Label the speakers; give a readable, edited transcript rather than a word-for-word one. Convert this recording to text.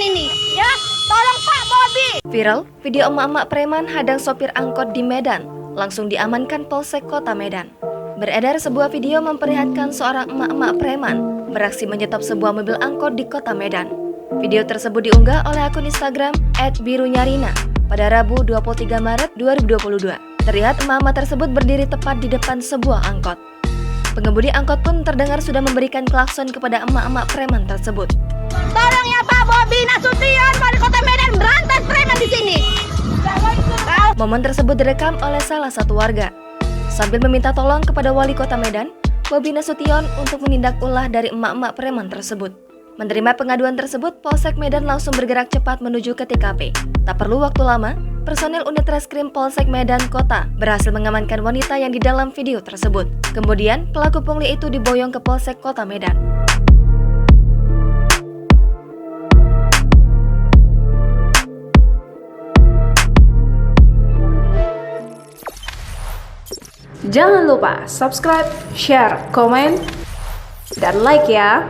Speaker 1: preman ini, ya. Tolong Pak Bobi.
Speaker 2: Viral, video emak-emak preman hadang sopir angkot di Medan, langsung diamankan Polsek Kota Medan. Beredar sebuah video memperlihatkan seorang emak-emak preman beraksi menyetop sebuah mobil angkot di Kota Medan. Video tersebut diunggah oleh akun Instagram @birunyarina pada Rabu 23 Maret 2022. Terlihat emak-emak tersebut berdiri tepat di depan sebuah angkot. Pengemudi angkot pun terdengar sudah memberikan klakson kepada emak-emak preman tersebut.
Speaker 1: Tolong ya Pak Bobi Nasution, wali kota Medan, berantas preman di sini.
Speaker 2: Momen tersebut direkam oleh salah satu warga. Sambil meminta tolong kepada wali kota Medan, Bobi Nasution untuk menindak ulah dari emak-emak preman tersebut. Menerima pengaduan tersebut, Polsek Medan langsung bergerak cepat menuju ke TKP. Tak perlu waktu lama, personel unit reskrim Polsek Medan Kota berhasil mengamankan wanita yang di dalam video tersebut. Kemudian, pelaku pungli itu diboyong ke Polsek Kota Medan.
Speaker 3: Jangan lupa subscribe, share, komen, dan like ya.